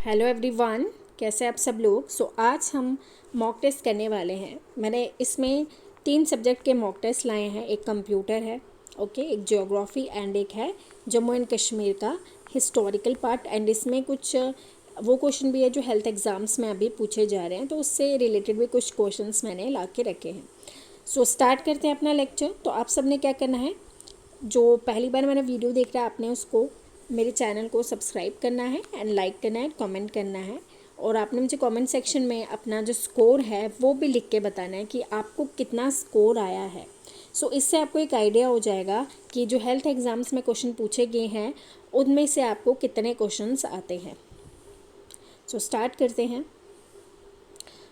Hello everyone, कैसे आप सब लोग। आज हम मॉक टेस्ट करने वाले हैं। मैंने इसमें 3 सब्जेक्ट के मॉक टेस्ट लाए हैं। एक कंप्यूटर है, ओके, एक ज्योग्राफी एंड एक है जम्मू एंड कश्मीर का हिस्टोरिकल पार्ट। एंड इसमें कुछ वो क्वेश्चन भी है जो हेल्थ एग्ज़ाम्स में अभी पूछे जा रहे हैं, तो उससे रिलेटेड भी कुछ क्वेश्चंस मैंने ला के रखे हैं। स्टार्ट करते हैं अपना लेक्चर। तो आप सब ने क्या करना है, जो पहली बार मैंने वीडियो देख रहा है आपने उसको मेरे चैनल को सब्सक्राइब करना है एंड लाइक करना है, कमेंट करना है, और आपने मुझे कमेंट सेक्शन में अपना जो स्कोर है वो भी लिख के बताना है कि आपको कितना स्कोर आया है। इससे आपको एक आइडिया हो जाएगा कि जो हेल्थ एग्ज़ाम्स में क्वेश्चन पूछे गए हैं उनमें से आपको कितने क्वेश्चंस आते हैं। स्टार्ट करते हैं।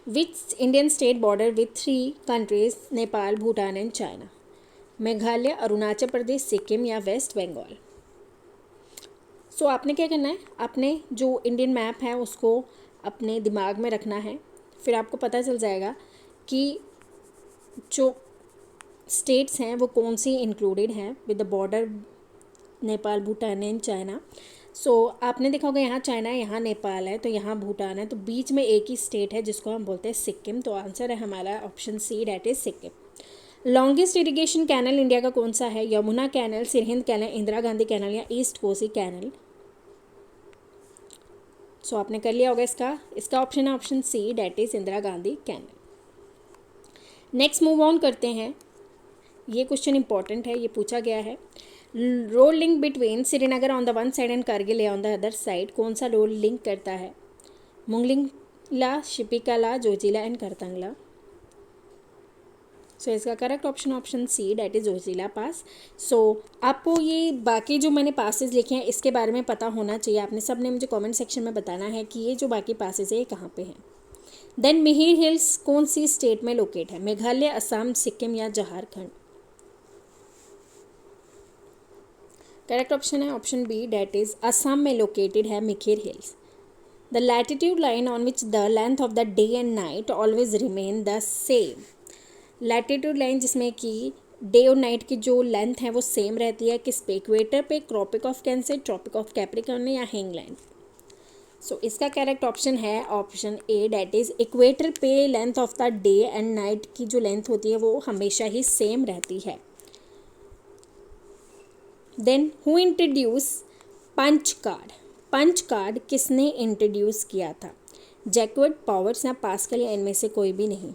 Which Indian state border with 3 countries Nepal, Bhutan and China? Meghalaya, Arunachal Pradesh, Sikkim या वेस्ट बंगाल? आपने क्या करना है, आपने जो इंडियन मैप है उसको अपने दिमाग में रखना है। फिर आपको पता चल जाएगा कि जो स्टेट्स हैं वो कौन सी इंक्लूडेड हैं with the border Nepal, Bhutan and China. आपने देखा होगा यहाँ चाइना है, यहाँ नेपाल है, तो यहाँ भूटान है, तो बीच में एक ही स्टेट है जिसको हम बोलते हैं सिक्किम। तो आंसर है हमारा option C, that is Sikkim. Longest irrigation canal India का कौन सा है? Yamuna canal, Sirhind canal, Indira Gandhi canal या ईस्ट कोसी कैनल? आपने कर लिया होगा इसका ऑप्शन है option C, that is Indira Gandhi canal. Next move on करते हैं। ये क्वेश्चन इंपॉर्टेंट है, ये पूछा गया है। Road link between Srinagar on the one side and Kargil on the other side कौन सा रोड लिंक करता है? मुंगलिंगला, शिपिकाला, जोजिला एंड करतंगला? इसका correct option option C, that is Zojila pass. आपको ये बाकी जो मैंने पासेस लिखे हैं इसके बारे में पता होना चाहिए। आपने सब ने मुझे कमेंट सेक्शन में बताना है कि ये जो बाकी पासेस है ये कहाँ पे हैं। देन मिहिर हिल्स कौन सी स्टेट में लोकेट है? मेघालय, असम, सिक्किम या झारखंड? करेक्ट ऑप्शन है option B, that is Assam में लोकेटेड है Mihir hills. The latitude line on which the length of the day and night always remain the same? Latitude line जिसमें कि डे और नाइट की जो लेंथ है वो सेम रहती है, किस पे? इक्वेटर पे, tropic of cancer, tropic of capricorn या हैंग लाइन? इसका करेक्ट ऑप्शन है option A, that is equator पे length of the day and night की जो लेंथ होती है वो हमेशा ही सेम रहती है। Then who introduce punch card? Punch card किसने इंट्रोड्यूस किया था? जैकवर्ड, पावर्स या पास्कल या इनमें से कोई भी नहीं?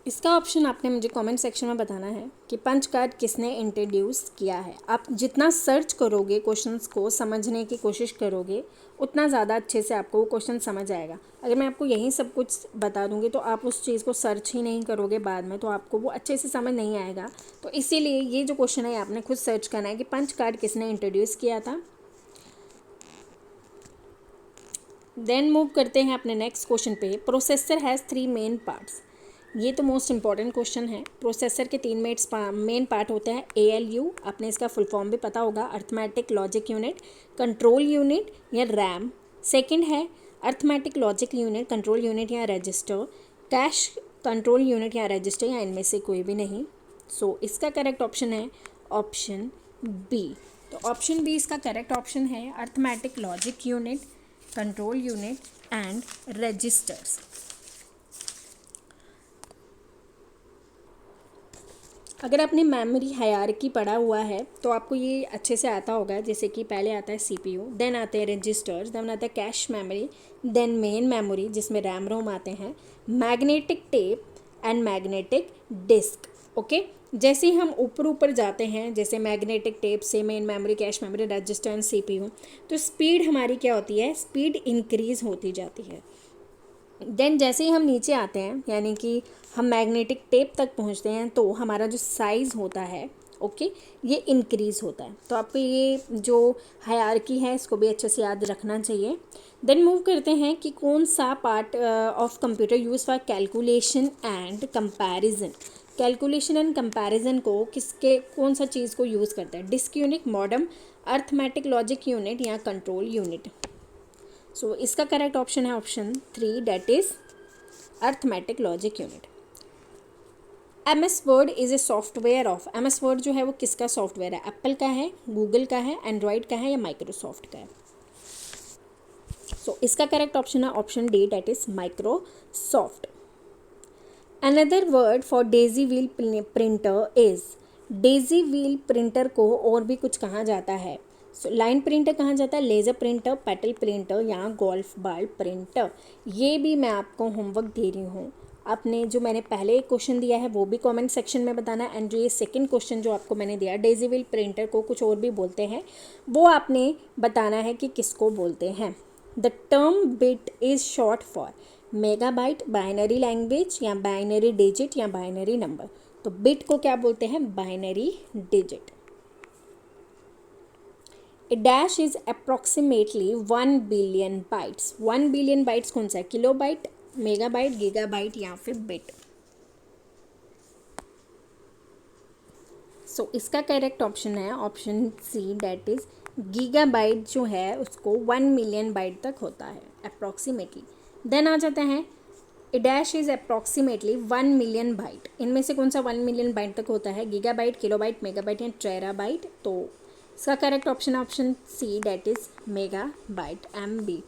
इसका ऑप्शन आपने मुझे कमेंट सेक्शन में बताना है कि पंच कार्ड किसने इंट्रोड्यूस किया है। आप जितना सर्च करोगे, क्वेश्चंस को समझने की कोशिश करोगे, उतना ज़्यादा अच्छे से आपको वो क्वेश्चन समझ आएगा। अगर मैं आपको यही सब कुछ बता दूंगी तो आप उस चीज़ को सर्च ही नहीं करोगे बाद में, तो आपको वो अच्छे से समझ नहीं आएगा। तो इसीलिए ये जो क्वेश्चन है आपने खुद सर्च करना है कि पंच कार्ड किसने इंट्रोड्यूस किया था। देन मूव करते हैं अपने नेक्स्ट क्वेश्चन पे। Processor has 3 main parts. ये तो मोस्ट इंपॉर्टेंट क्वेश्चन है। प्रोसेसर के 3 मेन पार्ट होते हैं। ALU, आपने इसका फुल फॉर्म भी पता होगा, arithmetic logic unit, control unit या रैम। सेकंड है arithmetic logic unit, control unit या रजिस्टर, कैश कंट्रोल यूनिट या रजिस्टर या इनमें से कोई भी नहीं। इसका करेक्ट ऑप्शन है ऑप्शन बी। तो ऑप्शन बी इसका करेक्ट ऑप्शन है, arithmetic logic unit, control unit and registers. अगर आपने मेमोरी हायरार्की पढ़ा हुआ है तो आपको ये अच्छे से आता होगा। जैसे कि पहले आता है CPU, देन आते हैं रजिस्टर्स, देन आता है cache memory, then main memory जिसमें रैम रोम आते हैं, magnetic tape and magnetic disk. Okay, जैसे ही हम ऊपर ऊपर जाते हैं, जैसे मैग्नेटिक टेप से main memory, cache memory, register and CPU, तो स्पीड हमारी क्या होती है? स्पीड इंक्रीज़ होती जाती है। देन जैसे ही हम नीचे आते हैं, यानी कि हम मैग्नेटिक टेप तक पहुंचते हैं, तो हमारा जो साइज़ होता है, ओके, ये इंक्रीज़ होता है। तो आपको ये जो हायरार्की है इसको भी अच्छे से याद रखना चाहिए। देन मूव करते हैं कि कौन सा part of computer use for calculation and comparison? Calculation and comparison को कौन सा चीज़ को यूज़ करता है? Disk unit, modem, arithmetic logic unit या कंट्रोल यूनिट? इसका करेक्ट ऑप्शन है option 3, that is arithmetic logic unit. MS word is a software of, MS word जो है वो किसका सॉफ्टवेयर है? एप्पल का है, गूगल का है, एंड्रॉयड का है या माइक्रोसॉफ्ट का है? सो इसका करेक्ट ऑप्शन है option D, that is Microsoft. Another word for daisy wheel printer is, daisy wheel printer को और भी कुछ कहा जाता है. सो लाइन प्रिंटर कहा जाता है, लेज़र प्रिंटर, पेटल प्रिंटर या गोल्फ बॉल प्रिंटर. ये भी मैं आपको होमवर्क दे रही हूँ. आपने जो मैंने पहले एक क्वेश्चन दिया है वो भी कमेंट सेक्शन में बताना है, एंड जो ये सेकंड क्वेश्चन जो आपको मैंने दिया, डेजी व्हील प्रिंटर को कुछ और भी बोलते हैं, वो आपने बताना है कि किसको बोलते हैं. The term bit is short for megabyte, binary language या बाइनरी डिजिट या बाइनरी नंबर. तो बिट को क्या बोलते हैं? Binary digit. A dash is approximately 1 billion bytes. 1 billion bytes कौन सा है? किलोबाइट, मेगाबाइट, गीगाबाइट या फिर बिट. सो इसका करेक्ट ऑप्शन है option C, that is gigabyte जो है उसको 1 मिलियन बाइट तक होता है अप्रॉक्सीमेटली. देन आ जाता है A dash is approximately 1 million byte. इनमें से कौन सा 1 मिलियन बाइट तक होता है? गीगाबाइट, किलोबाइट, मेगाबाइट या टेराबाइट. तो इसका करेक्ट ऑप्शन है option C, that is megabyte, MB.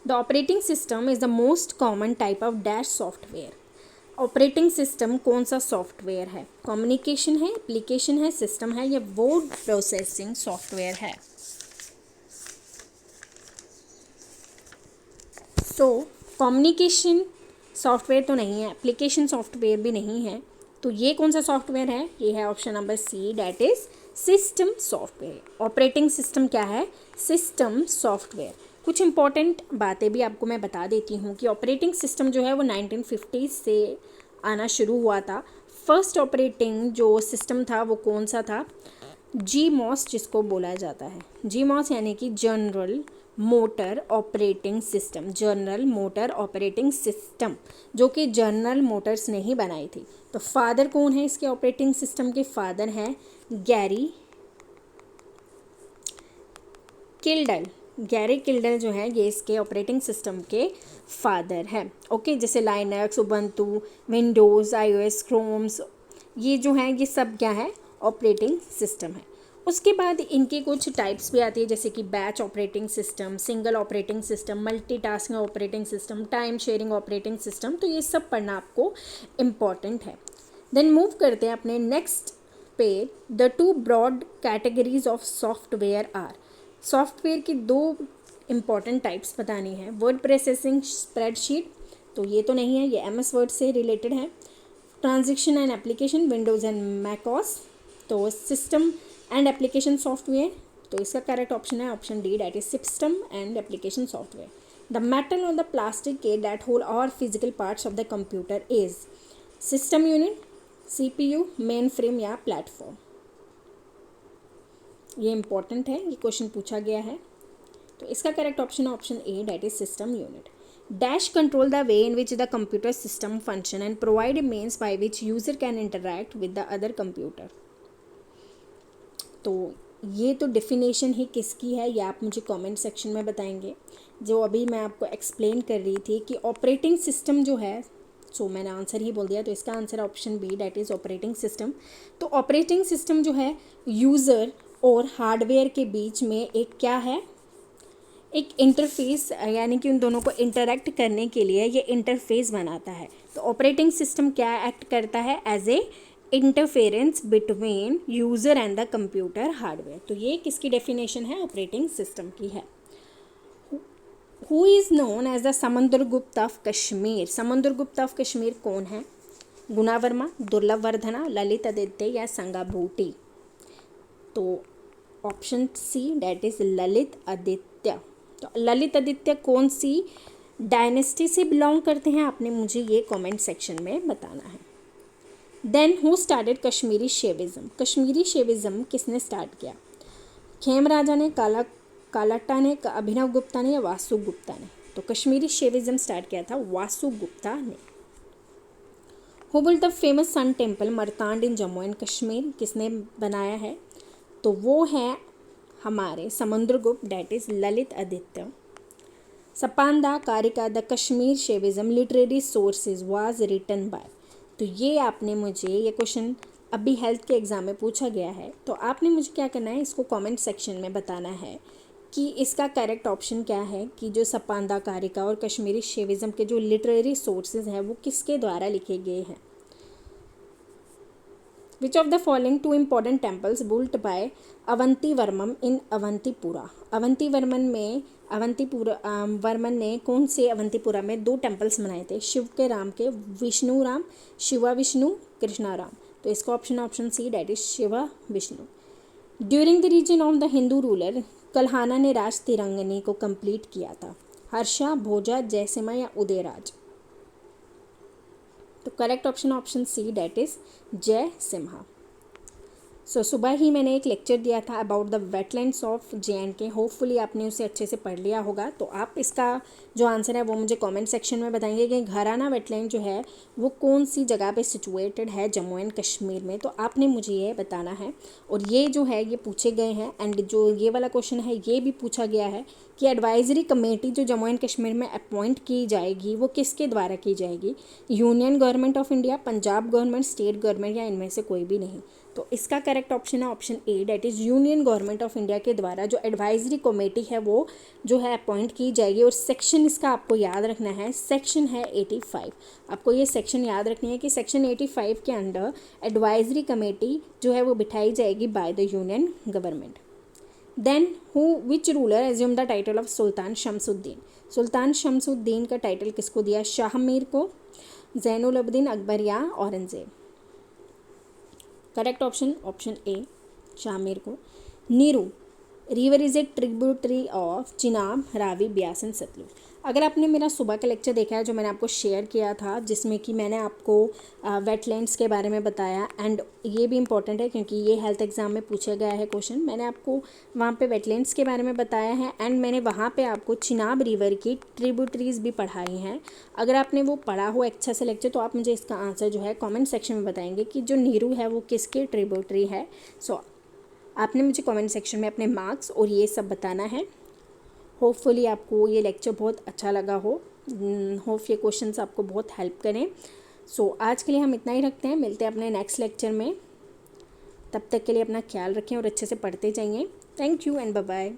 The operating system is the most common type of dash software. Operating system कौन सा सॉफ्टवेयर है? कम्युनिकेशन है, एप्लीकेशन है, सिस्टम है या वर्ड प्रोसेसिंग सॉफ्टवेयर है? सो कम्युनिकेशन सॉफ्टवेयर तो नहीं है, एप्लीकेशन सॉफ्टवेयर भी नहीं है, तो ये कौन सा सॉफ्टवेयर है? ये है option number C, that is system software. Operating system क्या है? System software. कुछ इंपॉर्टेंट बातें भी आपको मैं बता देती हूँ कि ऑपरेटिंग सिस्टम जो है वो 1950 से आना शुरू हुआ था. फर्स्ट ऑपरेटिंग जो सिस्टम था वो कौन सा था? GMOS जिसको बोला जाता है. GMOS यानी कि general motor operating system. General motor operating system जो कि जनरल मोटर्स ने ही बनाई थी. तो फादर कौन है इसके ऑपरेटिंग सिस्टम के? फादर हैं गैरी किल्डल. गैरी किल्डल जो है ये इसके ऑपरेटिंग सिस्टम के फादर हैं. ओके, जैसे Linux, Ubuntu, Windows, iOS, chromes, ये जो हैं ये सब क्या है? ऑपरेटिंग सिस्टम है. उसके बाद इनकी कुछ टाइप्स भी आती है, जैसे कि batch operating system, single operating system, multitasking operating system, time sharing operating system. तो ये सब पढ़ना आपको इम्पॉर्टेंट है. देन मूव करते हैं अपने नेक्स्ट पे. The 2 broad categories of software are. Software की 2 इम्पॉर्टेंट टाइप्स बतानी है. वर्ड प्रोसेसिंग स्प्रेडशीट, तो ये तो नहीं है, ये MS वर्ड से रिलेटेड है. Transaction and application, Windows and macOS. तो सिस्टम एंड एप्लीकेशन सॉफ्टवेयर, तो इसका करेक्ट ऑप्शन है option D, that is system and application software. The metal और द प्लास्टिक के that hold all physical parts of the computer is system unit, CPU, mainframe या platform. ये important है, ये question पूछा गया है. तो इसका करेक्ट ऑप्शन है option A, date is system unit. Dash control the way in which the computer system function and provide means by which user can interact with the other computer. तो ये तो definition ही किसकी है ये आप मुझे comment section में बताएंगे. जो अभी मैं आपको एक्सप्लेन कर रही थी कि ऑपरेटिंग सिस्टम जो है, सो मैंने आंसर ही बोल दिया, तो इसका answer option B, that is operating system. तो ऑपरेटिंग सिस्टम जो है यूज़र और हार्डवेयर के बीच में एक क्या है? एक इंटरफेस, यानी कि उन दोनों को इंटरेक्ट करने के लिए ये इंटरफेस बनाता है. तो ऑपरेटिंग सिस्टम क्या एक्ट करता है? As a interference between user and the computer hardware. तो ये किसकी डेफिनेशन है? ऑपरेटिंग सिस्टम की है. Who is known as the Samudragupta of Kashmir. Samudragupta of Kashmir कौन है? गुना वर्मा, दुर्लभ वर्धना, ललित आदित्य या संगाभूटी. तो option C, that is Lalit Aditya. तो ललित आदित्य कौन सी डायनेस्टी से बिलोंग करते हैं? आपने मुझे ये कमेंट सेक्शन में बताना है. Then who started Kashmiri Shaivism. Kashmiri Shaivism किसने स्टार्ट किया? खेम राजा ने, कालाट्टा ने, अभिनव गुप्ता ने या वासु गुप्ता ने. तो कश्मीरी शेविज़म स्टार्ट किया था वासु गुप्ता ने. Who built the famous sun temple Martand in Jammu and Kashmir. किसने बनाया है? तो वो है हमारे Samudragupta, that is Lalit Aditya. Spanda Karika the Kashmir Shaivism literary sources was written by. तो ये आपने मुझे, ये क्वेश्चन अभी हेल्थ के एग्ज़ाम में पूछा गया है, तो आपने मुझे क्या करना है, इसको कमेंट सेक्शन में बताना है कि इसका करेक्ट ऑप्शन क्या है, कि जो सपांदा कारिका और कश्मीरी शेविज़म के जो लिटरेरी सोर्सेज हैं वो किसके द्वारा लिखे गए हैं। Which of the following two important temples built by अवंतीवर्मन इन अवंतीपुरा। वर्मन ने कौन से अवंतीपुरा में 2 टेम्पल्स बनाए थे शिव के राम के, विष्णु राम, शिवा विष्णु, कृष्णा राम। तो इसका option C, that is Shiva Vishnu. During the reign of the Hindu ruler, Kalhana ने राज तिरंगनी को कंप्लीट किया था, हर्षा, भोजा, जयसिम्हा या उदयराज। तो correct option C, that is Jayasimha. सुबह ही मैंने एक लेक्चर दिया था about the wetlands of JNK, hopefully आपने उसे अच्छे से पढ़ लिया होगा। तो आप इसका जो आंसर है वो मुझे कमेंट सेक्शन में बताएंगे कि घराना वेटलैंड जो है वो कौन सी जगह पे सिचुएटेड है जम्मू एंड कश्मीर में, तो आपने मुझे ये बताना है। और ये जो है ये पूछे गए हैं, एंड जो ये वाला क्वेश्चन है ये भी पूछा गया है कि एडवाइजरी कमेटी जो जम्मू एंड कश्मीर में अपॉइंट की जाएगी वो किसके द्वारा की जाएगी, union government of India, Punjab government, state government या इनमें से कोई भी नहीं। तो इसका करेक्ट ऑप्शन है option A, that is union government of India के द्वारा जो एडवाइजरी कमेटी है वो जो है अपॉइंट की जाएगी। और सेक्शन इसका आपको याद रखना है, सेक्शन है 85। आपको ये सेक्शन याद रखनी है कि सेक्शन 85 के अंडर एडवाइजरी कमेटी जो है वो बिठाई जाएगी by the union government. Then which ruler assume the title of Sultan Shamsuddin. Sultan Shamsuddin का टाइटल किसको दिया, शाह मीर को, जैनुल अब्दीन, अकबर या Aurangzeb. Correct option A, Shah Mir को। Neeru river is a tributary of Chenab, Ravi, Beas and Sutlej. अगर आपने मेरा सुबह का लेक्चर देखा है जो मैंने आपको शेयर किया था, जिसमें कि मैंने आपको वेटलैंड्स के बारे में बताया, एंड ये भी इंपॉर्टेंट है क्योंकि ये हेल्थ एग्जाम में पूछा गया है क्वेश्चन, मैंने आपको वहाँ पे वेटलैंड्स के बारे में बताया है, एंड मैंने वहाँ पे आपको चिनाब रिवर की ट्रिब्यूटरीज भी पढ़ाई हैं। अगर आपने वो पढ़ा हो अच्छा से लेक्चर, तो आप मुझे इसका आंसर जो है कॉमेंट सेक्शन में बताएंगे कि जो नीरू है वो किसकी ट्रिब्यूटरी है। सो आपने मुझे कमेंट सेक्शन में अपने मार्क्स और ये सब बताना है। होपफुली आपको ये लेक्चर बहुत अच्छा लगा हो, होप ये क्वेश्चंस आपको बहुत हेल्प करें। सो आज के लिए हम इतना ही रखते हैं, मिलते हैं अपने नेक्स्ट लेक्चर में। तब तक के लिए अपना ख्याल रखें और अच्छे से पढ़ते जाइए। Thank you and bye bye.